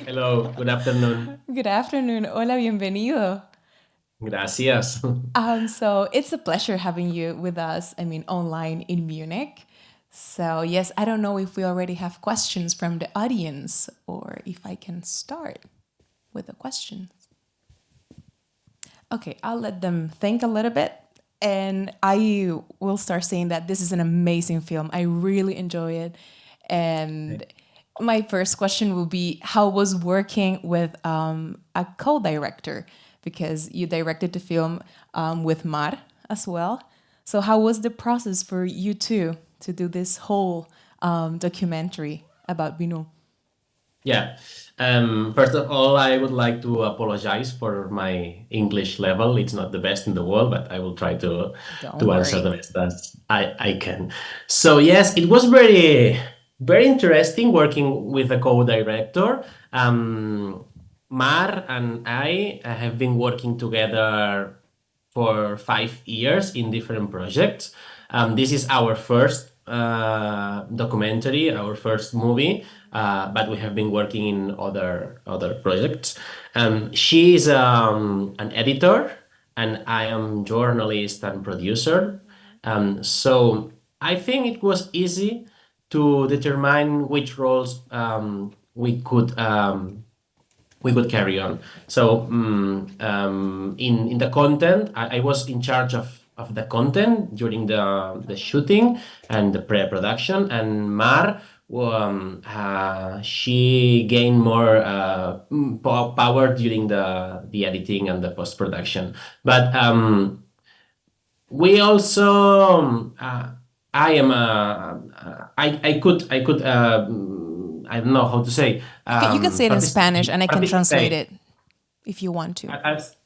Hello, good afternoon. Good afternoon. Hola, bienvenido. Gracias. So it's a pleasure having you with us, online in Munich. So, yes, I don't know if we already have questions from the audience or if I can start with the questions. Okay, I'll let them think a little bit. And I will start saying that this is an amazing film. I really enjoy it. And my first question will be how was working with a co director? Because you directed the film with Mar as well. So, how was the process for you two to do this whole documentary about BINU? Yeah. First of all, I would like to apologize for my English level. It's not the best in the world, but I will try Don't to answer worry. the best as I can. So yes, it was very interesting working with a co-director. Mar and I have been working together for 5 years in different projects. This is our first documentary, our first movie, but we have been working in other projects. She is an editor, and I am journalist and producer. So I think it was easy to determine which roles we could carry on. So in the content, I was in charge of the content during the shooting and the pre-production, and Mar, she gained more power during the editing and the post-production. But we also I am I could I don't know how to say You can say it in Spanish and I can translate participate it if you want to. as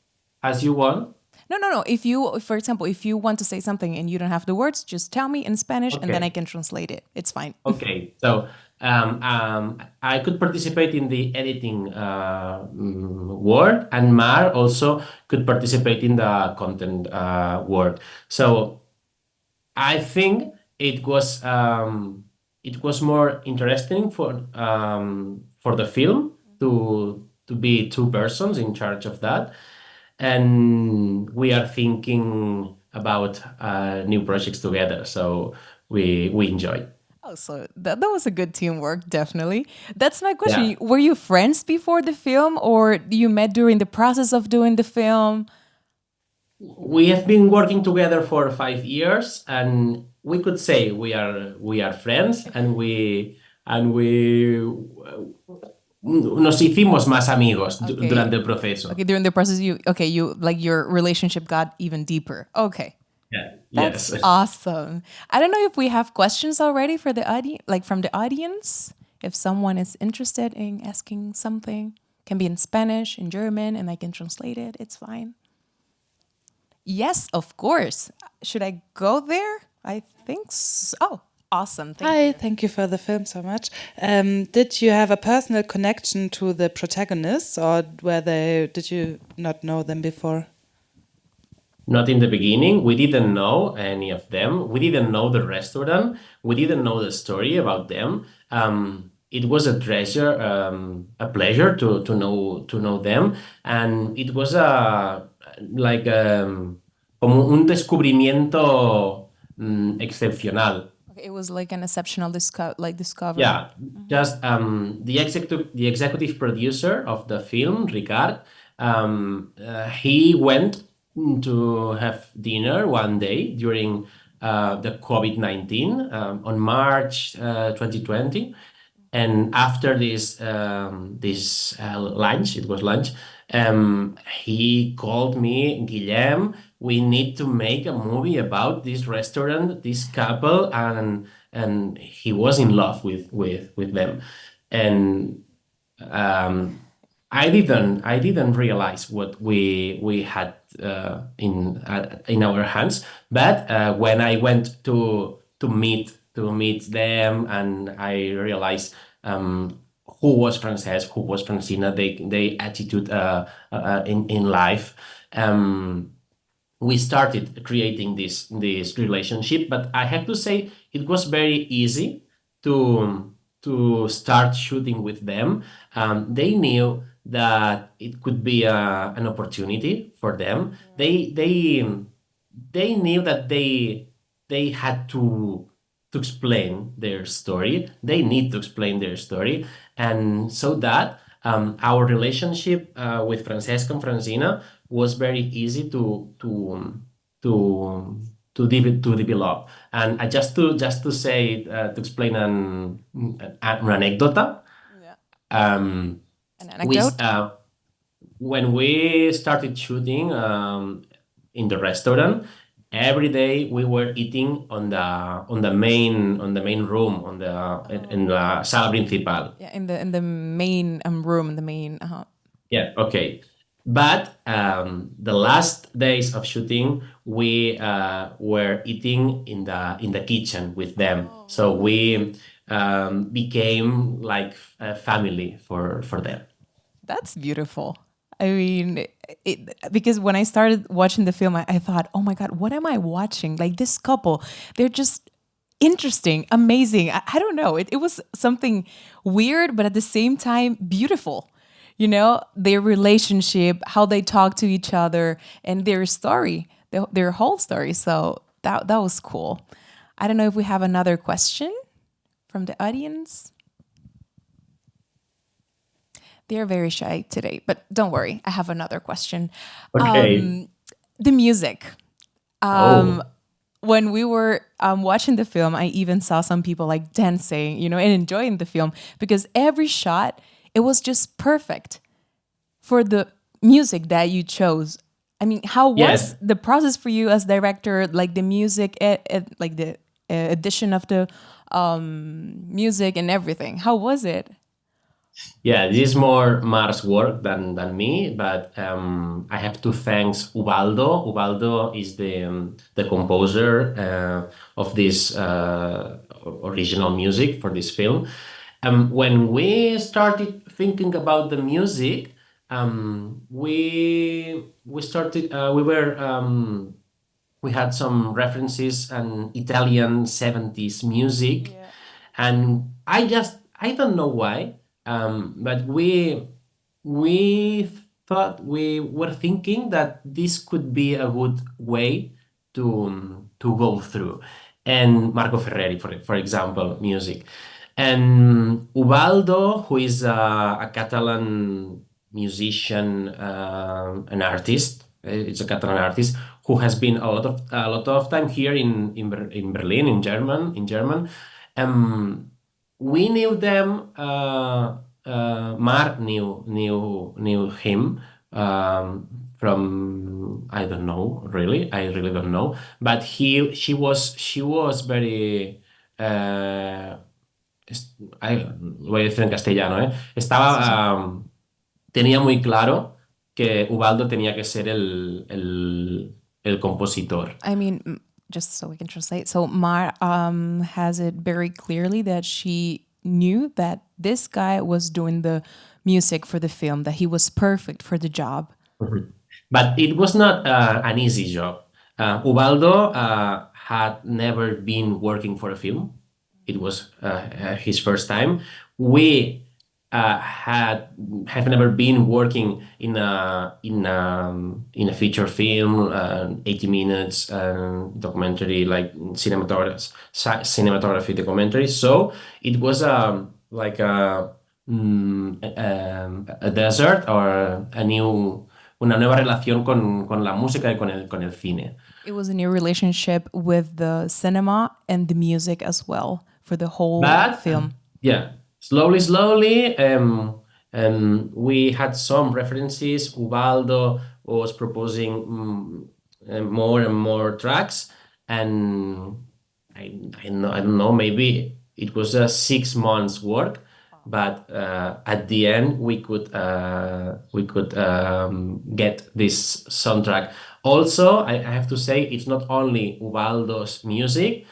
as you want. No, no, no. If you, for example, if you want to say something and you don't have the words, just tell me in Spanish and then I Okay. can translate it. It's fine. Okay, so I could participate in the editing work, and Mar also could participate in the content work. So I think it was more interesting for the film to be two persons in charge of that, and we are thinking about new projects together. So we enjoy. Oh, so that was a good teamwork, definitely. That's my Yeah. question. Were you friends before the film or you met during the process of doing the film? We have been working together for 5 years, and we could say we are friends, and we nos hicimos más amigos Okay. durante el proceso. Okay, during the process you like your relationship got even deeper. Okay. Yeah. That's Yes. awesome. I don't know if we have questions already for the audience, like from the audience. If someone is interested in asking something, can be in Spanish, in German, and I can translate it. It's fine. Yes, of course. Should I go there? I think so. Oh, awesome. Thank Hi, you. thank you for the film so much. Did you have a personal connection to the protagonists, or did you not know them before? Not in the beginning. We didn't know any of them. We didn't know the restaurant. We didn't know the story about them. It was a treasure, a pleasure to know them, and it was a like como un descubrimiento excepcional. Okay, it was like an exceptional discovery. Yeah, just the executive producer of the film, Ricard, he went to have dinner one day during the COVID-19 on March 2020, and after this lunch, it was lunch, he called me, Guillem, we need to make a movie about this restaurant, this couple, and he was in love with them. And um, I didn't realize what we had in our hands. But when I went to meet them, and I realized who was Frances, who was Francina, they attitude in life. We started creating this relationship, but I have to say it was very easy to. to start shooting with them, they knew that it could be an opportunity for them. They knew that they had to explain their story. They need to explain their story, and so that our relationship with Francesca and Francina was very easy to to develop. And just to say to explain an anecdota. Yeah. Um, An we anecdote. when we started shooting in the restaurant, every day we were eating on the main room in la sala principal. Yeah, in the main room, in the main. Yeah, okay. But the last days of shooting, we were eating in the kitchen with them. So we became like a family for them. That's beautiful. I mean, because when I started watching the film, I thought, oh my God, what am I watching? Like this couple, they're just interesting, amazing. I don't know. It was something weird, but at the same time, beautiful. You know, their relationship, how they talk to each other, and their story, their whole story. So that was cool. I don't know if we have another question from the audience. They're very shy today, but don't worry. I have another question. Okay. The music. Oh, When we were watching the film, I even saw some people like dancing, you know, and enjoying the film because every shot, it was just perfect for the music that you chose. I mean, how yes. was the process for you as director? Like the music, like the addition of the music and everything. How was it? Yeah, this is more Mar's work than me, but I have to thank Ubaldo. Ubaldo is the composer of this original music for this film. When we started thinking about the music, we started we had some references and Italian 70s music. Yeah. And I don't know why, but we thought we were thinking that this could be a good way to go through. And Marco Ferreri, for example, music. And Ubaldo, who is a Catalan musician, an artist. It's a Catalan artist who has been a lot of time here in Berlin, in German. Um, we knew them. Mar knew him from, I don't know, really. I really don't know. But she was very. Lo voy a decir en castellano, ¿eh? Sí, sí. Tenía muy claro que Ubaldo tenía que ser el compositor. I mean, just so we can translate. So Mar has it very clearly that she knew that this guy was doing the music for the film, that he was perfect for the job. Mhm. But it was not an easy job. Ubaldo had never been working for a film. It was his first time. We had have never been working in a feature film, 80 minutes documentary, like cinematography documentary. So it was like a desert or una nueva relación con la música y con el cine. It was a new relationship with the cinema and the music as well for the whole But film. yeah, slowly, we had some references. Ubaldo was proposing more and more tracks, and I don't know, maybe it was a 6 months work, but at the end we could get this soundtrack. Also, I have to say it's not only Ubaldo's music,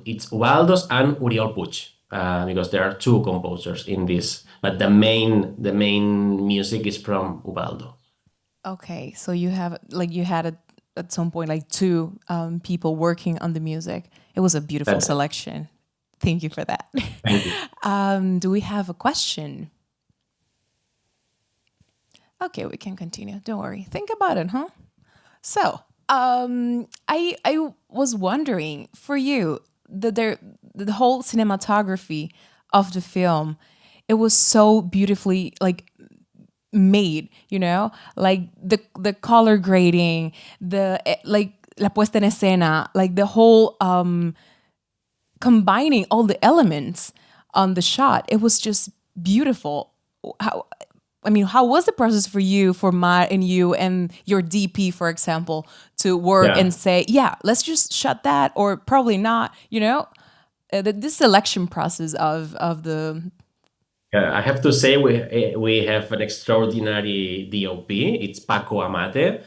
it's Ubaldo's and Uriol Puig, because there are two composers in this, but the main music is from Ubaldo. Okay, so you have like you had at some point like two people working on the music. It was a beautiful That selection. Thank you for that. Thank you. Do we have a question? Okay, we can continue. Don't worry. Think about it, huh? So, I was wondering for you the whole cinematography of the film. It was so beautifully like made, you know, like the color grading, like la puesta en escena, like the whole combining all the elements on the shot. It was just beautiful. How was the process for you, for Matt and you and your DP, for example, to work Yeah. and say, yeah, let's just shut that, or probably not, you know? This selection process of the... I have to say we have an extraordinary DOP. It's Paco Amate.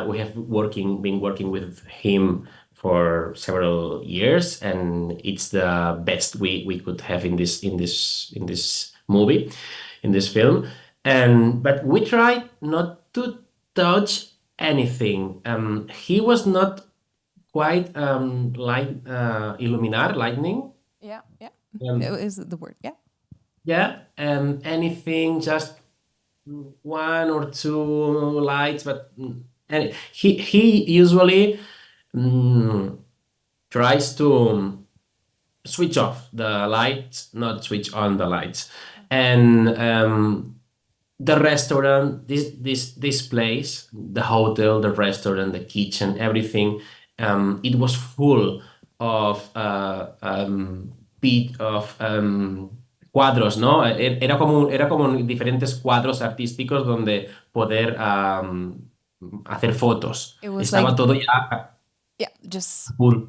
We have been working with him for several years, and it's the best we could have in this movie, in this film. But we tried not to touch anything. He was not quite lightning. Yeah, yeah. Um, Is the word, yeah. Yeah, anything, just one or two lights, but and he usually mm, tries to switch off the lights, not switch on the lights. And the restaurant, this place, the hotel, the restaurant, the kitchen, everything, it was full of bit of cuadros, ¿no? Era como diferentes cuadros artísticos donde poder hacer fotos. It was Estaba like, todo ya yeah, just... full.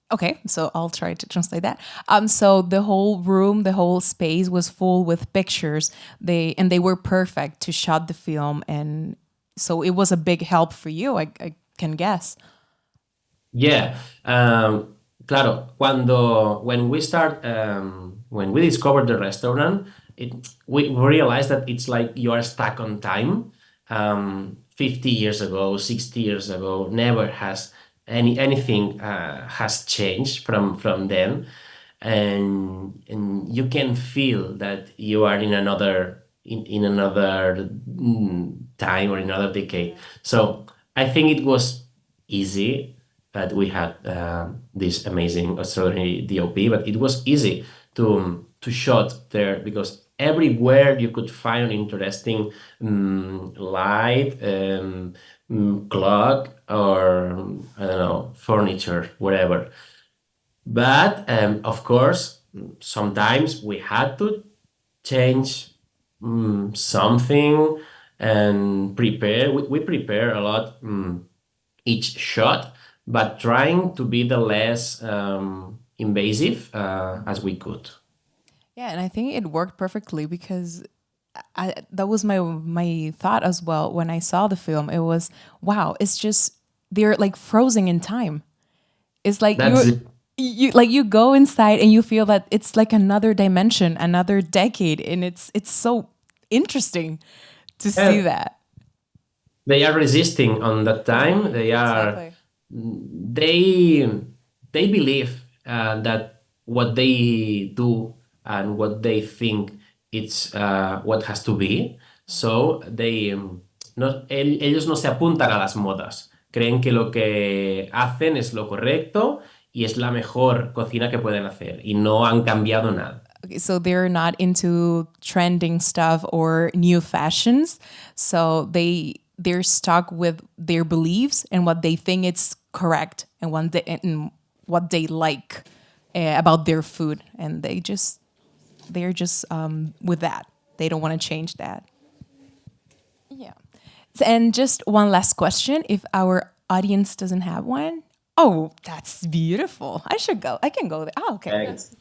Okay, so I'll try to translate that. So the whole room, the whole space was full with pictures. They were perfect to shot the film, and so it was a big help for you, I can guess. Yeah, claro, when we discovered the restaurant, we realized that it's like you are stuck on time. 50 years ago, 60 years ago, never has anything has changed from then, and you can feel that you are in another time or in another decade. So I think it was easy that we had this amazing extraordinary DOP, but it was easy to shot there because everywhere you could find an interesting light, clock, or I don't know, furniture, whatever. But of course, sometimes we had to change something and prepare. We prepare a lot each shot, but trying to be the less invasive as we could. Yeah, and I think it worked perfectly because that was my thought as well when I saw the film. It was, wow, it's just they're like frozen in time. It's like That's it. you go inside and you feel that it's like another dimension, another decade, and it's so interesting to see Yeah, that. they are resisting on that time. Exactly. They they believe that what they do and what they think it's what has to be. So ellos no se apuntan a las modas. Creen que lo que hacen es lo correcto y es la mejor cocina que pueden hacer y no han cambiado nada. Okay, so they're not into trending stuff or new fashions. So they're stuck with their beliefs and what they think it's correct and what they like about their food, and they're just with that. They don't want to change that. Yeah. And just one last question, if our audience doesn't have one. Oh, that's beautiful. I can go there. Oh, okay. Thanks.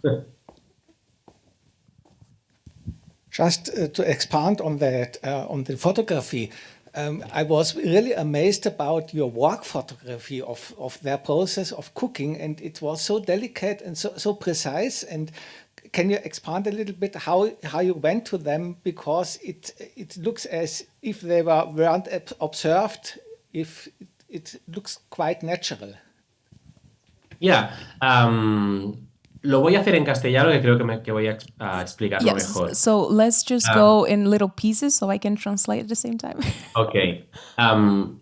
Just to expand on that, on the photography, I was really amazed about your work photography of their process of cooking, and it was so delicate and so precise. And can you expand a little bit how you went to them, because it looks as if they weren't observed, if it looks quite natural. Yeah. Lo voy a hacer en castellano, que creo que voy a explicarlo Yes. mejor. So let's just go in little pieces so I can translate at the same time. Ok.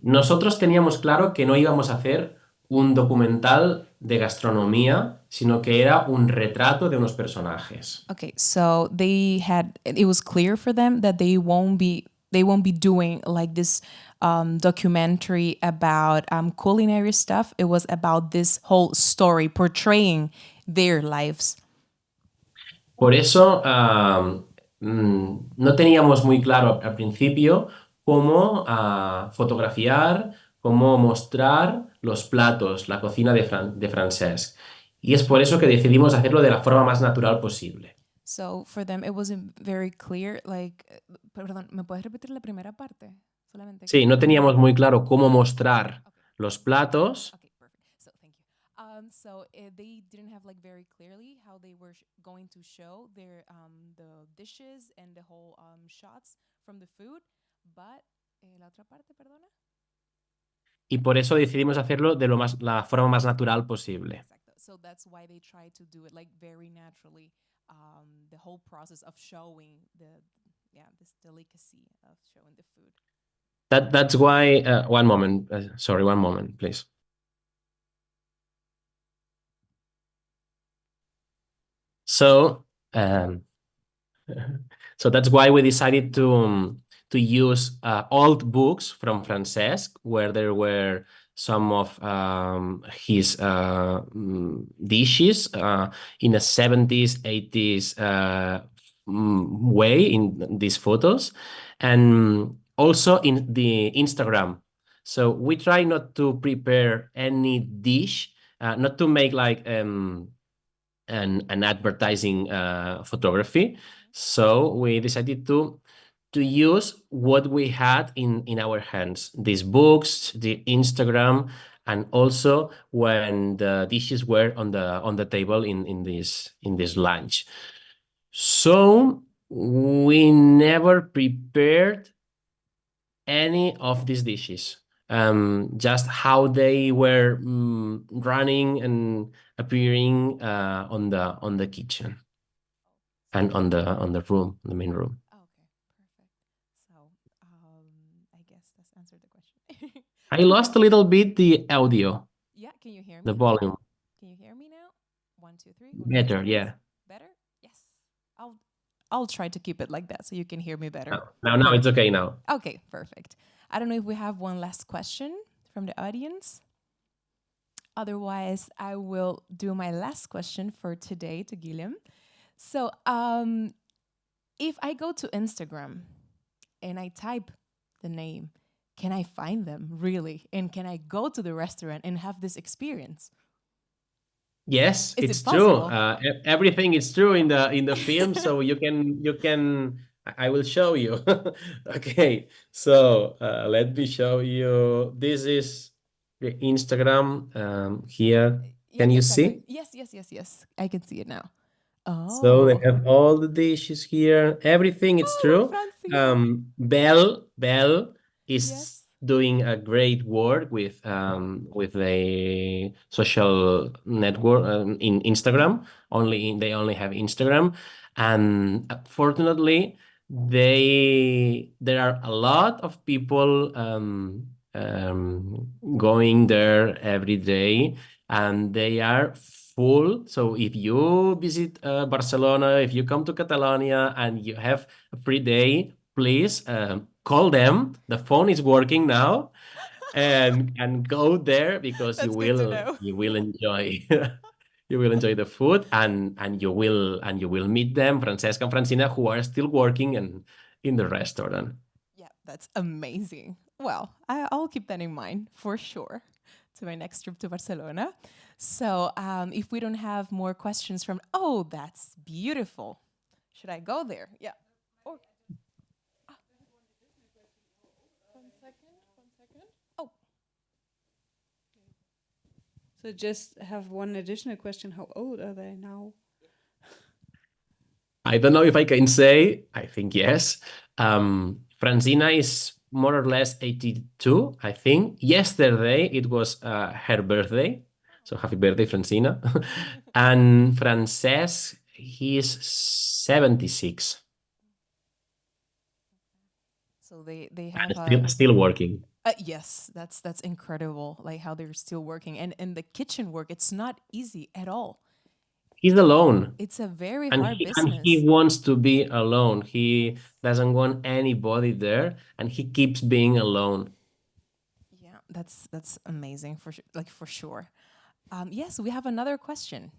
Nosotros teníamos claro que no íbamos a hacer un documental de gastronomía, sino que era un retrato de unos personajes. Okay, so it was clear for them that they won't be doing like this documentary about culinary stuff. It was about this whole story portraying their lives. Por eso no teníamos muy claro al principio cómo fotografiar, cómo mostrar los platos, la cocina de Francesc. Y es por eso que decidimos hacerlo de la forma más natural posible. So for them it wasn't very clear, like, perdón, ¿me puedes repetir la primera parte? Solamente Sí, no teníamos muy claro cómo mostrar los platos. Okay, perfect. So thank you. So they didn't have like very clearly how they were going to show their the dishes and the whole shots from the food, but la otra parte, perdona. Y por eso decidimos hacerlo de la forma más natural posible. Exacto. So that's why they try to do it like very naturally. The whole process of showing this delicacy of showing the food. That's why, one moment, sorry, one moment, please. So, so that's why we decided to use old books from Francesc, where there were some of his dishes in a 70s, 80s way in these photos, and also in the Instagram. So we try not to prepare any dish, not to make like an advertising photography. So we decided to use what we had in our hands, these books, the Instagram, and also when the dishes were on the table in this lunch. So we never prepared any of these dishes. Just how they were running and appearing on the kitchen and on the room, the main room. Okay, perfect. So I guess that's answered the question. I lost a little bit the audio, Yeah, can you hear me? the volume. Can you hear me now? 1, 2, 3. Better, yeah. Better? Yes. I'll try to keep it like that so you can hear me better. Now it's okay now. Okay, perfect. I don't know if we have one last question from the audience. Otherwise, I will do my last question for today to Guillem. So, if I go to Instagram and I type the name, can I find them really? And can I go to the restaurant and have this experience? Yes, Is it's it true. possible? Everything is true in the film, so you can. I will show you. Okay, so let me show you. This is the Instagram here. Yeah, Can you exactly. see? Yes. I can see it now. So they Oh. have all the dishes here. Everything it's Oh, true. Francina. Belle is Yes. doing a great work with a social network in Instagram. They only have Instagram, and fortunately, there are a lot of people going there every day, and they are full. So if you visit Barcelona, if you come to Catalonia and you have a free day, please call them. The phone is working now, and go there because That's good to know. you will enjoy you will enjoy the food, and you will meet them, Francesca and Francina, who are still working in the restaurant. Yeah, that's amazing. Well, I'll keep that in mind for sure to my next trip to Barcelona. So if we don't have more questions from, oh, that's beautiful. Should I go there? Yeah. Or, one second. Oh, So just have one additional question. How old are they now? I don't know if I can say. I think yes. Francina is more or less 82, I think. Yesterday it was her birthday, So happy birthday, Francina. And Frances, he is 76 So they and have still working. yes, that's incredible. Like how they're still working, and the kitchen work. It's not easy at all. He's alone. It's a very And hard he business. wants to be alone. He doesn't want anybody there, and he keeps being alone. Yeah, that's amazing for like for sure. Yes, we have another question.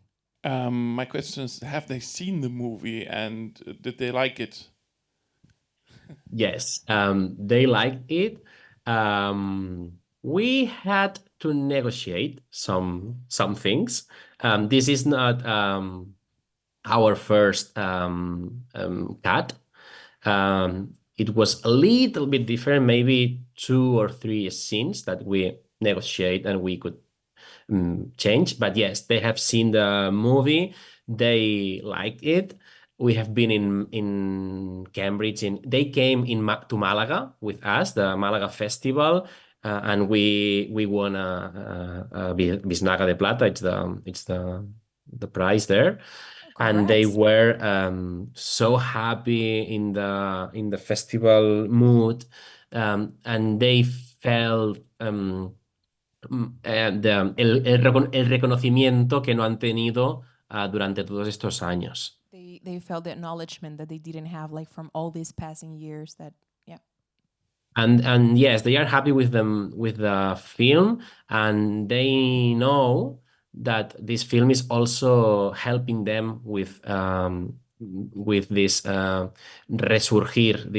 My question is, have they seen the movie and did they like it? Yes, they liked it. We had to negotiate some things. This is not our first cut. It was a little bit different, maybe 2 or 3 scenes that we negotiate and we could change. But yes, they have seen the movie. They liked it. We have been in Cambridge. They came to Malaga with us, the Malaga Festival, and we won a Biznaga de Plata. It's the prize there. And they Congrats. were so happy in the festival mood, and they felt el reconocimiento que no han tenido durante todos estos años. They felt the acknowledgement that they didn't have like from all these passing years. That yeah. And yes, they are happy with the film, and they know that this film is also helping them with this resurgir,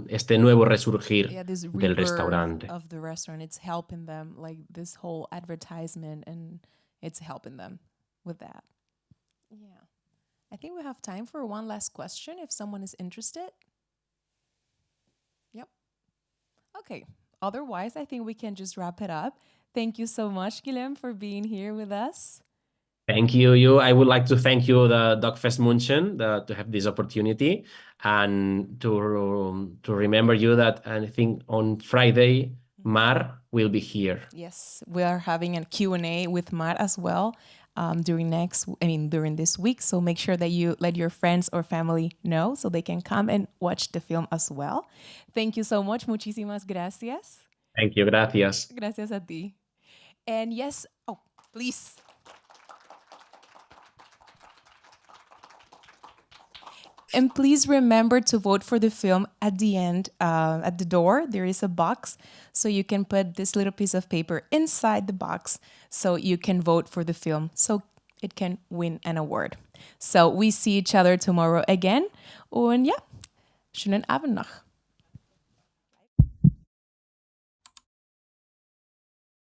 este nuevo resurgir Yeah, this del rebirth restaurante. of the restaurant. It's helping them, like this whole advertisement, and it's helping them with that. Yeah. I think we have time for one last question if someone is interested. Yep. Okay. Otherwise, I think we can just wrap it up. Thank you so much, Guillem, for being here with us. Thank you. I would like to thank you, the DOK.fest München, to have this opportunity, and to remember you that I think on Friday, Mar will be here. Yes, we are having a Q&A with Mar as well during this week. So make sure that you let your friends or family know so they can come and watch the film as well. Thank you so much. Muchísimas gracias. Thank you. Gracias. Gracias a ti. And yes, please. And please remember to vote for the film at the end, at the door. There is a box. So you can put this little piece of paper inside the box so you can vote for the film so it can win an award. So we see each other tomorrow again. Und ja, schönen Abend noch.